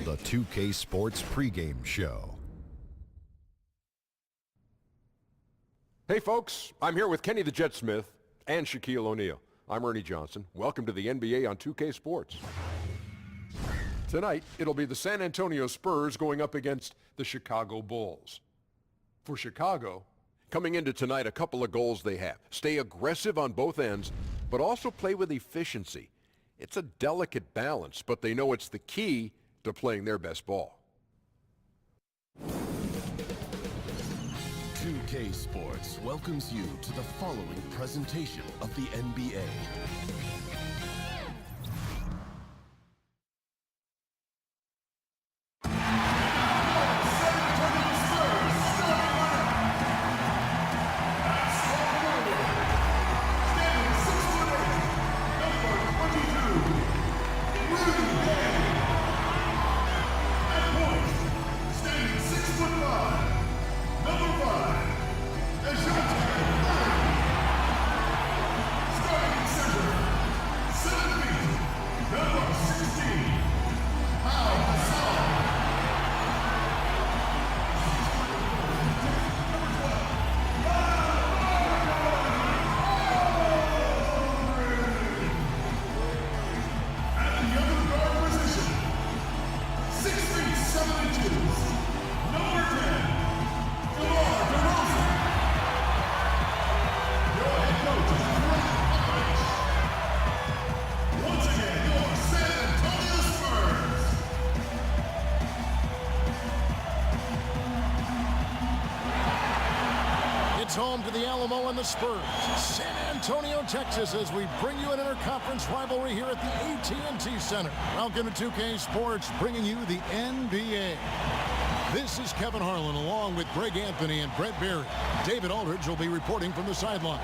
The 2K Sports Pregame Show. Hey folks, I'm here with Kenny the Jet Smith and Shaquille O'Neal. I'm Ernie Johnson. Welcome to the NBA on 2K Sports. Tonight, it'll be the San Antonio Spurs going up against the Chicago Bulls. For Chicago, coming into tonight, a couple of goals they have. Stay aggressive on both ends, but also play with efficiency. It's a delicate balance, but they know it's the key to playing their best ball. 2K Sports welcomes you to the following presentation of the NBA. Home to the Alamo and the Spurs, San Antonio, Texas, as we bring you an interconference rivalry here at the AT&T Center. Welcome to 2K Sports, bringing you the NBA. This is Kevin Harlan, along with Greg Anthony and Brett Berry. David Aldridge will be reporting from the sideline.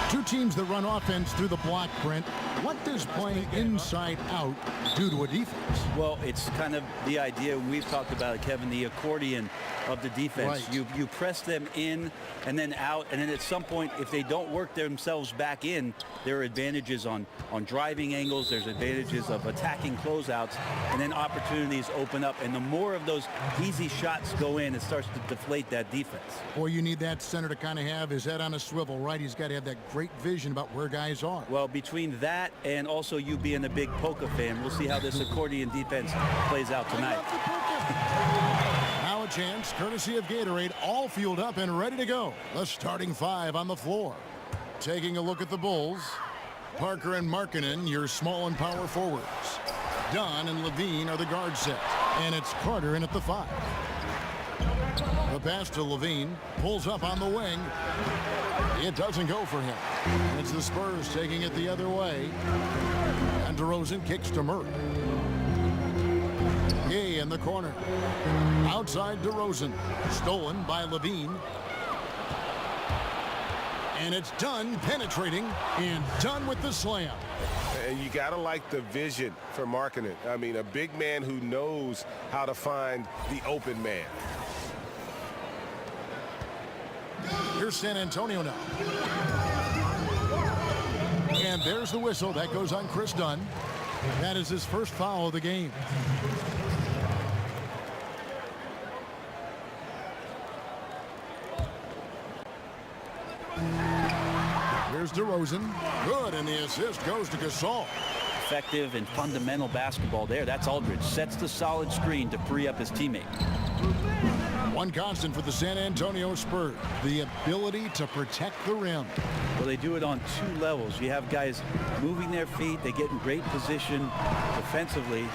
Two teams that run offense through the block, Brent. What does playing inside out do to a defense? Well, it's kind of the idea, we've talked about it, Kevin, the accordion of the defense. Right. You press them in and then out, and then at some point, if they don't work themselves back in, there are advantages on driving angles, there's advantages of attacking closeouts, and then opportunities open up. And the more of those easy shots go in, it starts to deflate that defense. Boy, you need that center to kind of have his head on a swivel, right? He's got to have that great vision about where guys are. Well, between that and also you being a big Polka fan, we'll see how this accordion defense plays out tonight. Now a chance, courtesy of Gatorade, all fueled up and ready to go. The starting five on the floor. Taking a look at the Bulls, Parker and Markkanen, your small and power forwards. Dunn and Levine are the guard set, and it's Carter in at the 5. The pass to Levine, pulls up on the wing. It doesn't go for him. It's the Spurs taking it the other way. And DeRozan kicks to Murray. Gay in the corner. Outside DeRozan. Stolen by Levine. And it's Dunn penetrating, and Dunn with the slam. And you got to like the vision for Markkanen. I mean, a big man who knows how to find the open man. Here's San Antonio now. And there's the whistle. That goes on Chris Dunn. That is his first foul of the game. Here's DeRozan. Good, and the assist goes to Gasol. Effective and fundamental basketball there. That's Aldridge. Sets the solid screen to free up his teammate. One constant for the San Antonio Spurs, the ability to protect the rim. Well, they do it on two levels. You have guys moving their feet. They get in great position defensively.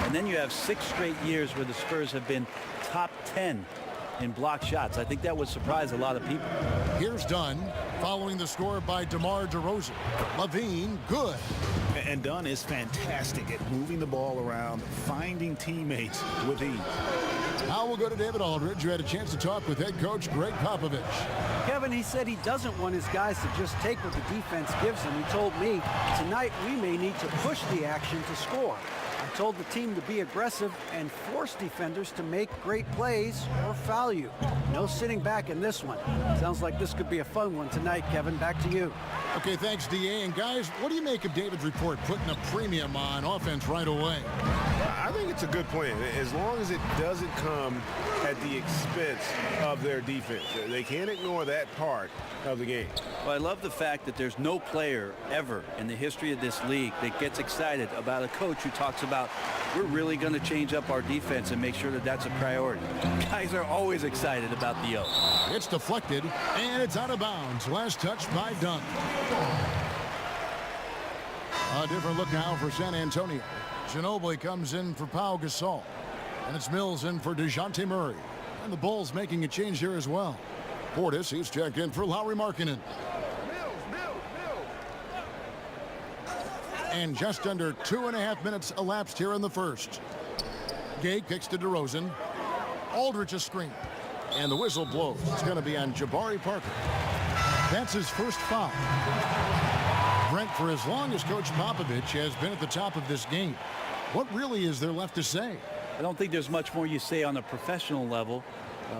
And then you have 6 straight years where the Spurs have been top 10 in block shots. I think that would surprise a lot of people. Here's Dunn, following the score by DeMar DeRozan. Levine, good. And Dunn is fantastic at moving the ball around, finding teammates with ease. Now we'll go to David Aldridge, who had a chance to talk with head coach Greg Popovich. Kevin, he said he doesn't want his guys to just take what the defense gives them. He told me, tonight we may need to push the action to score. I told the team to be aggressive and force defenders to make great plays or foul you. No sitting back in this one. Sounds like this could be a fun one tonight, Kevin. Back to you. Okay, thanks, D.A. And guys, what do you make of David's report putting a premium on offense right away? I think it's a good plan, as long as it doesn't come at the expense of their defense. They can't ignore that part of the game. Well, I love the fact that there's no player ever in the history of this league that gets excited about a coach who talks about, we're really going to change up our defense and make sure that that's a priority. Guys are always excited about the O. It's deflected, and it's out of bounds. Last touch by Dunn. A different look now for San Antonio. Ginobili comes in for Pau Gasol. And it's Mills in for DeJounte Murray. And the Bulls making a change here as well. Portis, he's checked in for Lauri Markkanen. And just under 2.5 minutes elapsed here in the first. Gay kicks to DeRozan. Aldridge a screen. And the whistle blows. It's going to be on Jabari Parker. That's his first foul. Brent, for as long as Coach Popovich has been at the top of this game, what really is there left to say? I don't think there's much more you say on a professional level,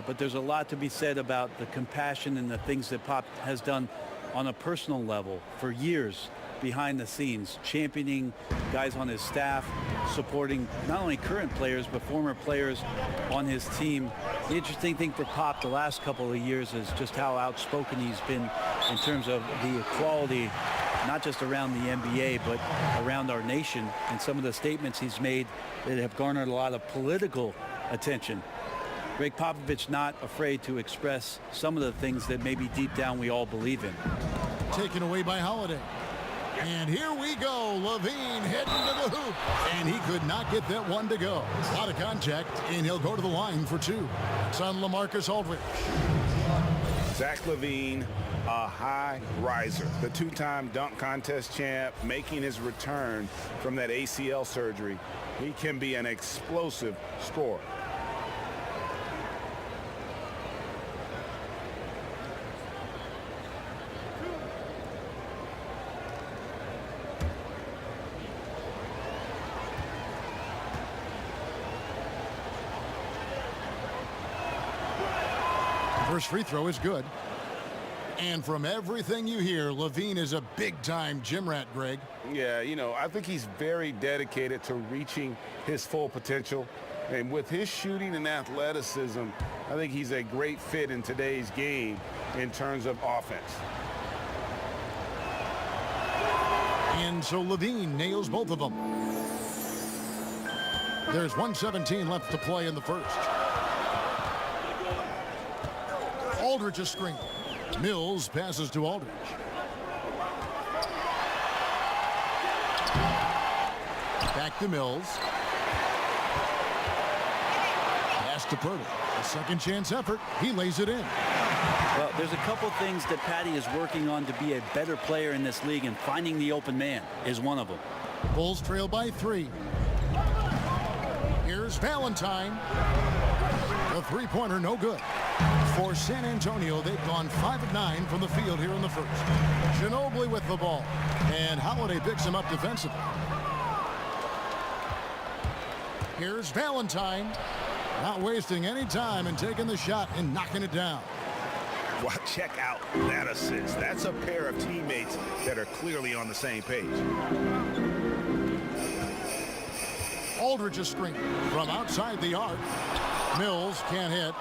but there's a lot to be said about the compassion and the things that Pop has done on a personal level for years behind the scenes, championing guys on his staff, supporting not only current players but former players on his team. The interesting thing for Pop the last couple of years is just how outspoken he's been in terms of the equality, not just around the NBA, but around our nation, and some of the statements he's made that have garnered a lot of political attention. Greg Popovich not afraid to express some of the things that maybe deep down we all believe in. Taken away by Holiday. And here we go. LaVine heading to the hoop. And he could not get that one to go. A lot of contact, and he'll go to the line for two. It's on LaMarcus Aldridge. Zach LaVine, a high riser, the two-time dunk contest champ, making his return from that ACL surgery. He can be an explosive scorer. First free throw is good. And from everything you hear, LaVine is a big-time gym rat, Greg. Yeah, you know, I think he's very dedicated to reaching his full potential. And with his shooting and athleticism, I think he's a great fit in today's game in terms of offense. And so LaVine nails both of them. There's 1:17 left to play in the first. Aldridge a screen. Mills passes to Aldridge. Back to Mills. Pass to Purdy. A second chance effort. He lays it in. Well, there's a couple things that Patty is working on to be a better player in this league, and finding the open man is one of them. Bulls trail by 3. Here's Valentine. The three-pointer no good. For San Antonio, they've gone 5 of 9 from the field here in the first. Ginobili with the ball. And Holiday picks him up defensively. Here's Valentine. Not wasting any time and taking the shot and knocking it down. Well, check out that assist. That's a pair of teammates that are clearly on the same page. Aldridge a screen from outside the arc. Mills can't hit.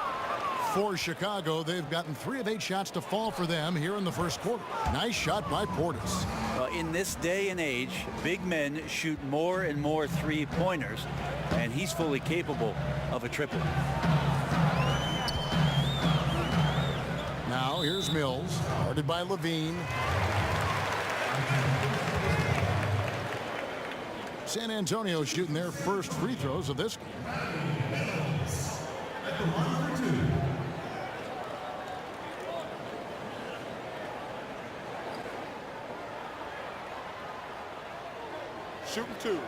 For Chicago, they've gotten 3 of 8 shots to fall for them here in the first quarter. Nice shot by Portis. In this day and age, big men shoot more and more three-pointers, and he's fully capable of a triple. Now here's Mills, guarded by LaVine. San Antonio shooting their first free throws of this game. Shooting 2.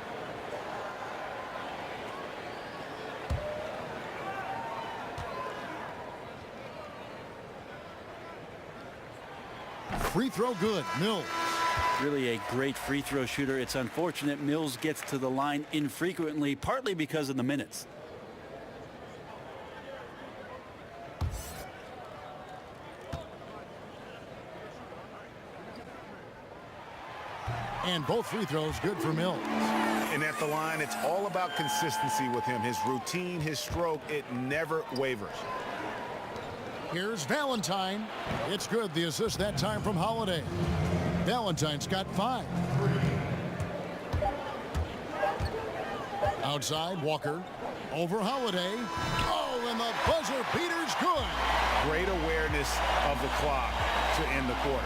Free throw good. Mills. Really a great free throw shooter. It's unfortunate Mills gets to the line infrequently, partly because of the minutes. And both free throws good for Mills. And at the line, it's all about consistency with him. His routine, his stroke, it never wavers. Here's Valentine. It's good. The assist that time from Holiday. Valentine's got 5. Outside, Walker. Over Holiday. Oh, and the buzzer beater's good. Great awareness of the clock to end the quarter.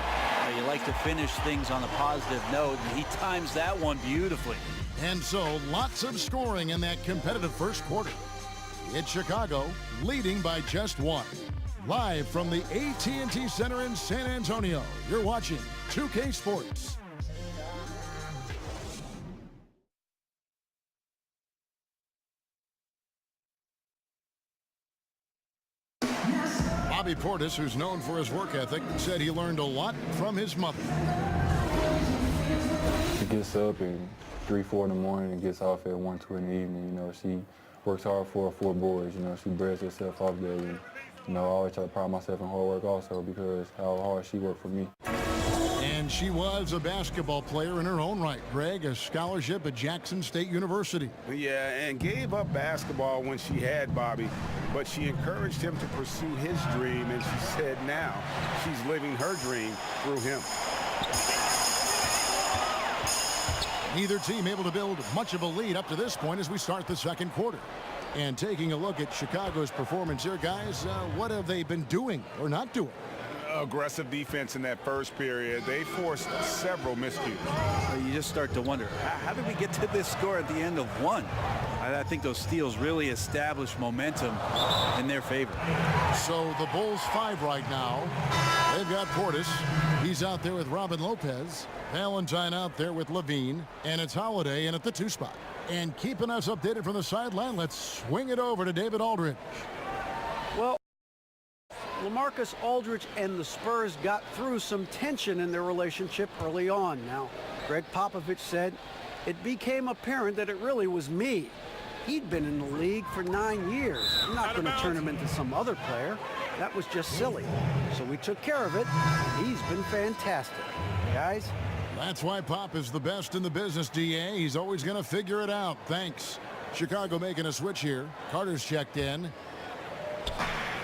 You like to finish things on a positive note, and he times that one beautifully. And so, lots of scoring in that competitive first quarter. It's Chicago leading by just 1. Live from the AT&T Center in San Antonio, you're watching 2K Sports. Bobby Portis, who's known for his work ethic, said he learned a lot from his mother. She gets up at 3, 4 in the morning and gets off at 1, 2 in the evening. You know, she works hard for her 4 boys. You know, she breaks herself off daily. You know, I always try to pride myself in hard work also because how hard she worked for me. And she was a basketball player in her own right. Greg, a scholarship at Jackson State University. Yeah, and gave up basketball when she had Bobby, but she encouraged him to pursue his dream, and she said now she's living her dream through him. Neither team able to build much of a lead up to this point as we start the second quarter. And taking a look at Chicago's performance here, guys, what have they been doing or not doing? Aggressive defense in that first period. They forced several miscues. You just start to wonder, how did we get to this score at the end of 1? I think those steals really established momentum in their favor. So the Bulls 5 right now. They've got Portis. He's out there with Robin Lopez. Valentine out there with Levine. And it's Holiday in at the 2 spot. And keeping us updated from the sideline, let's swing it over to David Aldridge. Well, LaMarcus Aldridge and the Spurs got through some tension in their relationship early on. Now, Greg Popovich said, it became apparent that it really was me. He'd been in the league for 9 years. I'm not going to turn him into some other player. That was just silly. So we took care of it. He's been fantastic. Guys? That's why Pop is the best in the business, DA. He's always going to figure it out. Thanks. Chicago making a switch here. Carter's checked in.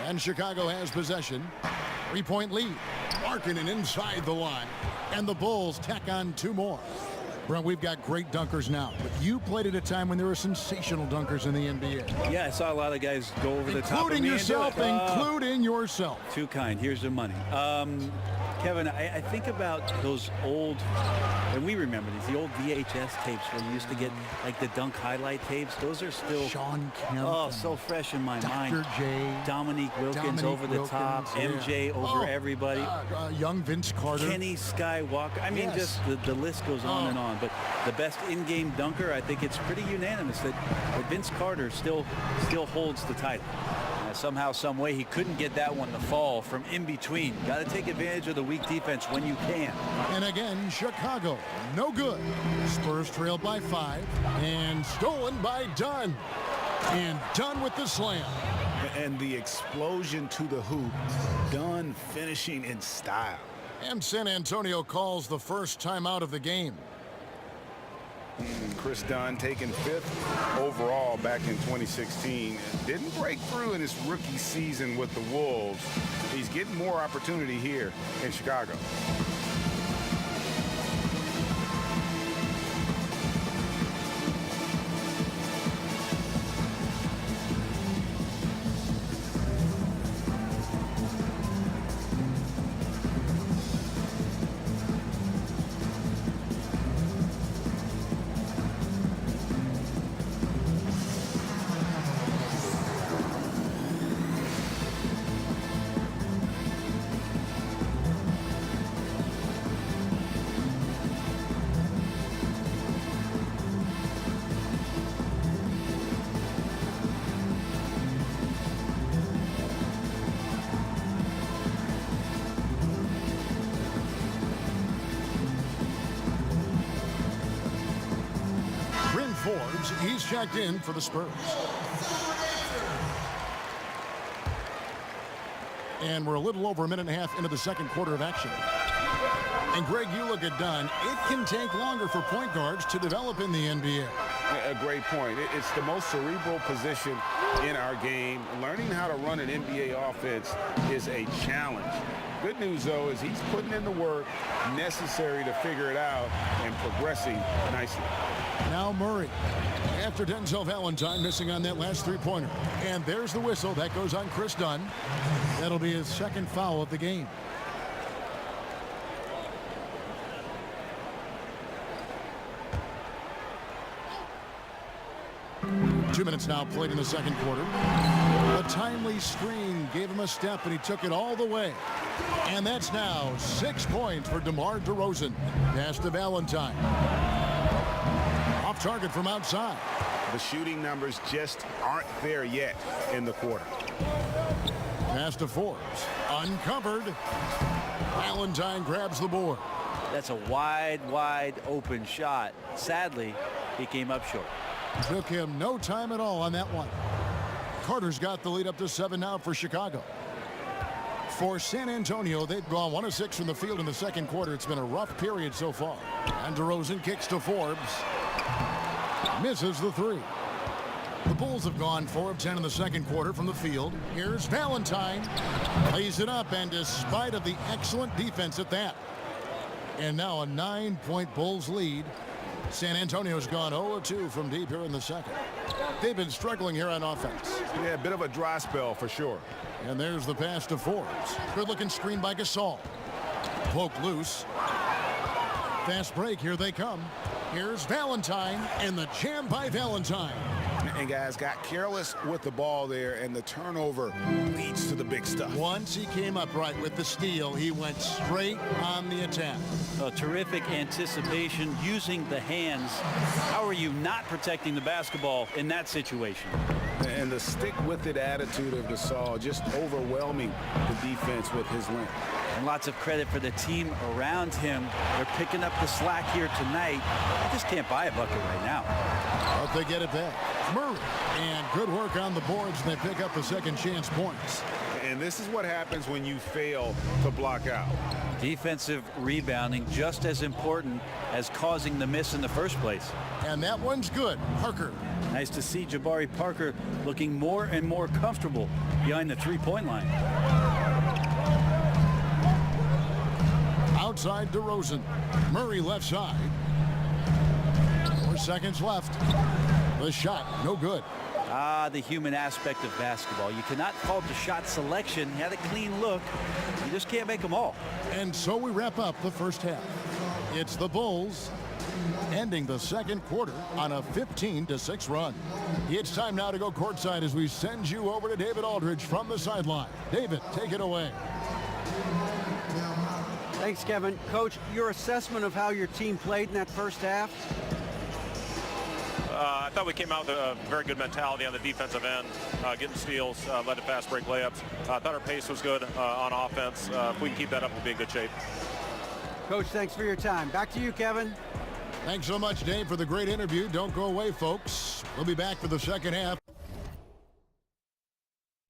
And Chicago has possession. 3-point lead. Markkanen inside the line. And the Bulls tack on 2 more. Brent, we've got great dunkers now, but you played at a time when there were sensational dunkers in the NBA. Yeah, I saw a lot of guys go over the top of me. Including yourself. Too kind. Here's the money. Kevin, I think about those old, and we remember these, the old VHS tapes where you used to get like the dunk highlight tapes. Those are still Sean Kemp. Oh, so fresh in my mind. Dr. J. Dominique Wilkins over the top. MJ over everybody. Young Vince Carter. Kenny Skywalker. I mean, just the list goes on and on. But the best in-game dunker, I think it's pretty unanimous that Vince Carter still holds the title. Somehow, some way, he couldn't get that one to fall from in between. Got to take advantage of the weak defense when you can. And again, Chicago, no good. Spurs trailed by 5 and stolen by Dunn. And Dunn with the slam. And the explosion to the hoop. Dunn finishing in style. And San Antonio calls the first timeout of the game. Chris Dunn taken 5th overall back in 2016. Didn't break through in his rookie season with the Wolves. He's getting more opportunity here in Chicago. Forbes. He's checked in for the Spurs. And we're a little over a minute and a half into the second quarter of action. And Greg, you look at Dunn. It can take longer for point guards to develop in the NBA. A great point. It's the most cerebral position in our game. Learning how to run an NBA offense is a challenge. Good news, though, is he's putting in the work necessary to figure it out and progressing nicely. Now Murray, after Denzel Valentine missing on that last three-pointer. And there's the whistle. That goes on Chris Dunn. That'll be his second foul of the game. Two minutes now played in the second quarter. A timely screen gave him a step, and he took it all the way. And that's now 6 points for DeMar DeRozan. Pass to Valentine. Off target from outside. The shooting numbers just aren't there yet in the quarter. Pass to Forbes. Uncovered. Valentine grabs the board. That's a wide open shot. Sadly, he came up short. Took him no time at all on that one. Carter's got the lead up to 7 now for Chicago. For San Antonio, they've gone 1 of 6 from the field in the second quarter. It's been a rough period so far. And DeRozan kicks to Forbes. Misses the three. The Bulls have gone 4 of 10 in the second quarter from the field. Here's Valentine. Lays it up, and despite of the excellent defense at that. And now a 9-point Bulls lead. San Antonio's gone 0 of 2 from deep here in the second. They've been struggling here on offense. Yeah, a bit of a dry spell for sure. And there's the pass to Forbes. Good-looking screen by Gasol. Poked loose. Fast break. Here they come. Here's Valentine, and the jam by Valentine. And guys got careless with the ball there, and the turnover leads to the big stuff. Once he came up right with the steal, he went straight on the attack. A terrific anticipation using the hands. How are you not protecting the basketball in that situation? And the stick-with-it attitude of Gasol, just overwhelming the defense with his length. And lots of credit for the team around him. They're picking up the slack here tonight. They just can't buy a bucket right now. But they get it back. Murray. And good work on the boards, and they pick up the second chance points. And this is what happens when you fail to block out. Defensive rebounding just as important as causing the miss in the first place. And that one's good. Parker. Nice to see Jabari Parker looking more and more comfortable behind the three-point line. Outside DeRozan. Murray left side. 4 seconds left. The shot, no good. The human aspect of basketball. You cannot fault the shot selection. He had a clean look. You just can't make them all. And so we wrap up the first half. It's the Bulls ending the second quarter on a 15-6 run. It's time now to go courtside as we send you over to David Aldridge from the sideline. David, take it away. Thanks, Kevin. Coach, your assessment of how your team played in that first half? I thought we came out with a very good mentality on the defensive end, getting steals, led to fast break layups. I thought our pace was good on offense. If we can keep that up, we'll be in good shape. Coach, thanks for your time. Back to you, Kevin. Thanks so much, Dave, for the great interview. Don't go away, folks. We'll be back for the second half.